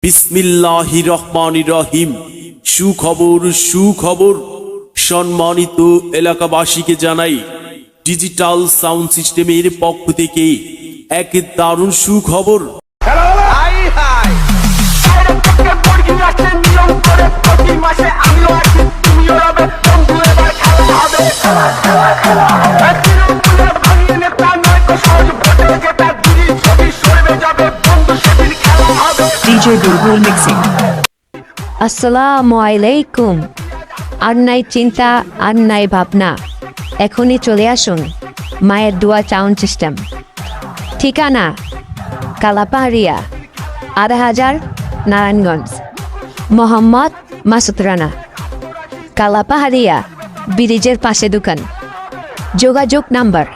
বিসমিল্লাহির রহমানির রহিম। সুখবর সম্মানিত এলাকাবাসীকে জানাই, ডিজিটাল সাউন্ড সিস্টেমের পক্ষ থেকে এক দারুণ সুখবর। DJ Bulbul Mixing. আসসালামু আলাইকুম। আর নাই চিন্তা, আর নাই ভাবনা, এখনই চলে আসুন মায়ের দোয়া সাউন্ড সিস্টেম। ঠিকানা কালাপাহাড়িয়া, ৮০০০ নারায়ণগঞ্জ। মোহাম্মদ মাসুদ রানা, কালাপাহাড়িয়া ব্রিজের পাশে দোকান। যোগাযোগ নাম্বার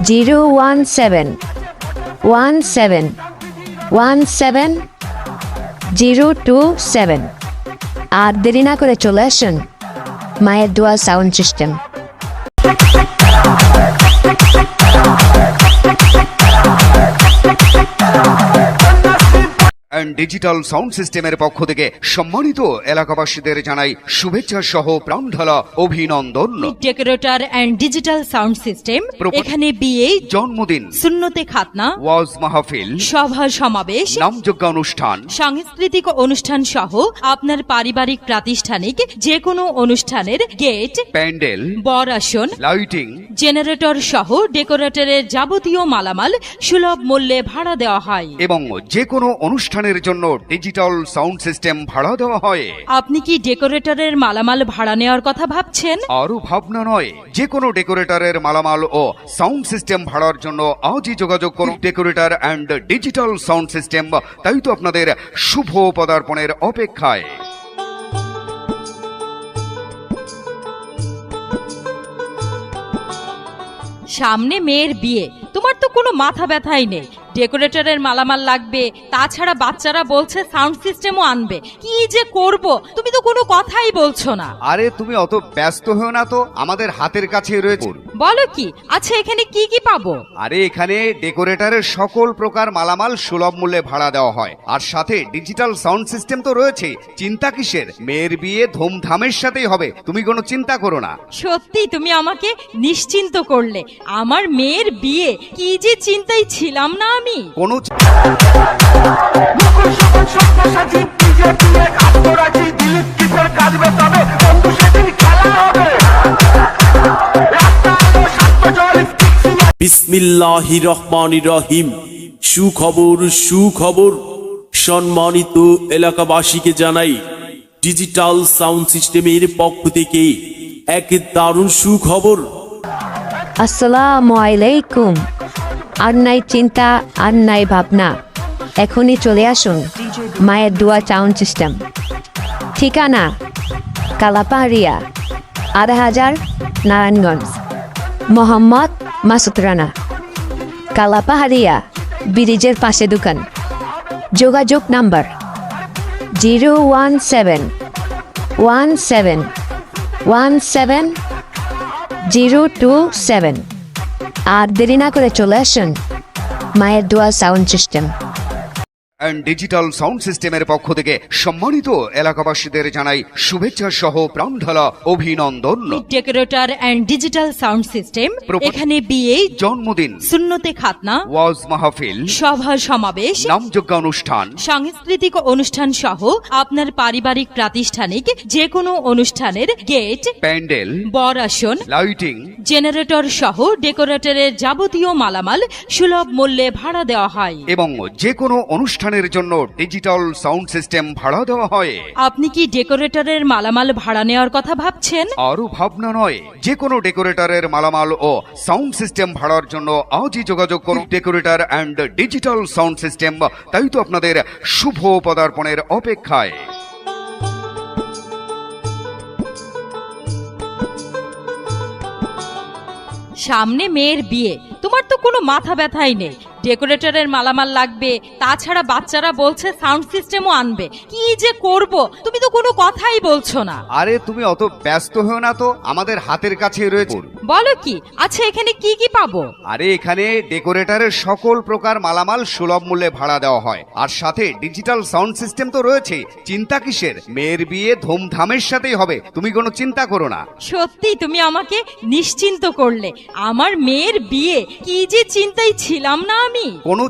0171717 আর দেরি না করে চলে আসুন মায়ের দোয়া সাউন্ড সিস্টেম। ডিজিটাল সাউন্ড সিস্টেমের পক্ষ থেকে সম্মানিত এলাকাবাসীদের জানাই শুভেচ্ছা সহ প্রাণঢালা অভিনন্দন। Decorator and digital sound system এখানে বিয়ে, জন্মদিন, সুন্নতে খাতনা, ওয়াজ মাহফিল, সভা সমাবেশ, নামযজ্ঞ অনুষ্ঠান, সাংস্কৃতিক অনুষ্ঠান সহ আপনার পারিবারিক প্রাতিষ্ঠানিক যে কোনো অনুষ্ঠানের গেট, প্যান্ডেল, বর আসন, লাইটিং, জেনারেটর সহ ডেকোরেটরের যাবতীয় মালামাল সুলভ মূল্যে ভাড়া দেওয়া হয় এবং যে কোনো অনুষ্ঠানের জন্য ডিজিটাল সাউন্ড সিস্টেম ভাড়া দেওয়া হয়। আপনি কি ডেকোরেটরের মালামাল ভাড়া নেওয়ার কথা ভাবছেন? আরো ভাবনা নয়, যে কোনো ডেকোরেটরের মালামাল ও সাউন্ড সিস্টেম ভাড়ার জন্য আজই যোগাযোগ করুন decorator and digital sound system. তাই তো আপনাদের শুভ পদার্পণের অপেক্ষায়। সামনে মেয়ের বিয়ে, তোমার তো কোনো মাথা ব্যথাই নেই। ডেকোরেটরের মালামাল লাগবে, তাছাড়া বাচ্চারা বলছে সাউন্ড সিস্টেমও আনবে। কি যে করব, তুমি তো কোনো কথাই বলছো না। আরে তুমি অত ব্যস্ত হও না তো, আমাদের হাতের কাছে রয়েছে। বলো কি? আচ্ছা, এখানে কি কি পাবো? আরে এখানে ডেকোরেটরের সকল প্রকার মালামাল সুলভ মূল্যে ভাড়া দেওয়া হয়, আর সাথে ডিজিটাল সাউন্ড সিস্টেম তো রয়েছে। চিন্তা কিসের? মেয়ের বিয়ে ধুমধামের সাথেই হবে, তুমি কোনো চিন্তা করো না। সত্যি তুমি আমাকে নিশ্চিন্ত করলে। আমার মেয়ের বিয়ে, কি যে চিন্তায় ছিলাম না আমি। কোনো বিসমিল্লাহির রহমানির রহিম। সুখবর সম্মানিত এলাকাবাসীকে জানাই, ডিজিটাল সাউন্ড সিস্টেমের পক্ষ থেকে এক দারুণ সুখবর। আসসালামু আলাইকুম। আর নাই চিন্তা, আর নাই ভাবনা, এখনই চলে আসুন মায়ের দোয়া সাউন্ড সিস্টেম। ঠিকানা কালাপাহাড়িয়া, ৮০০০ নারায়ণগঞ্জ। মোহাম্মদ মাসুদ রানা, কালাপাহাড়িয়া ব্রিজের পাশে দোকান। যোগাযোগ নাম্বার 0171717 আর দেরি না করে চলে আসুন মায়ের দোয়া সাউন্ড সিস্টেম। ডিজিটাল সাউন্ড সিস্টেমের পক্ষ থেকে সম্মানিত এলাকাবাসীদের জানাই শুভেচ্ছা সহ প্রাণঢালা অভিনন্দন। Decorator and digital sound system এখানে বিয়ে, জন্মদিন, সুন্নতে খাতনা, ওয়াজ মাহফিল, সভা সমাবেশ, নামযজ্ঞ অনুষ্ঠান, সাংস্কৃতিক অনুষ্ঠান সহ আপনার পারিবারিক প্রাতিষ্ঠানিক যে কোনো অনুষ্ঠানের গেট, প্যান্ডেল, বর আসন, লাইটিং, জেনারেটর সহ ডেকোরেটরের যাবতীয় মালামাল সুলভ মূল্যে ভাড়া দেওয়া হয় এবং যে কোনো অনুষ্ঠানের জন্য ডিজিটাল সাউন্ড সিস্টেম ভাড়া দেওয়া হয়। আপনি কি ডেকোরেটরের মালামাল ভাড়া নেওয়ার কথা ভাবছেন? আরো ভাবনা নয়, যে কোনো ডেকোরেটরের মালামাল ও সাউন্ড সিস্টেম ভাড়ার জন্য আজই যোগাযোগ করুন decorator and digital sound system. তাই তো আপনাদের শুভ পদার্পণের অপেক্ষায়। সামনে মেয়ের বিয়ে, তোমার তো কোনো মাথা ব্যথাই নেই। ডেকোরেটরের মালামাল লাগবে, তাছাড়া বাচ্চারা বলছে সাউন্ড সিস্টেমও আনবে। কি যে করব, তুমি তো কোনো কথাই বলছো না। আরে তুমি অত ব্যস্ত হও না তো, আমাদের হাতের কাছে রয়েছে। বলো কি? আচ্ছা, এখানে কি কি পাবো? আরে এখানে ডেকোরেটরের সকল প্রকার মালামাল সুলভ মূল্যে ভাড়া দেওয়া হয়, আর সাথে ডিজিটাল সাউন্ড সিস্টেম তো রয়েছে। চিন্তা কিসের? মেয়ের বিয়ে ধুমধামের সাথেই হবে, তুমি কোনো চিন্তা করো না। সত্যি তুমি আমাকে নিশ্চিন্ত করলে। আমার মেয়ের বিয়ে, কি যে চিন্তায় ছিলাম না আমি। কোনো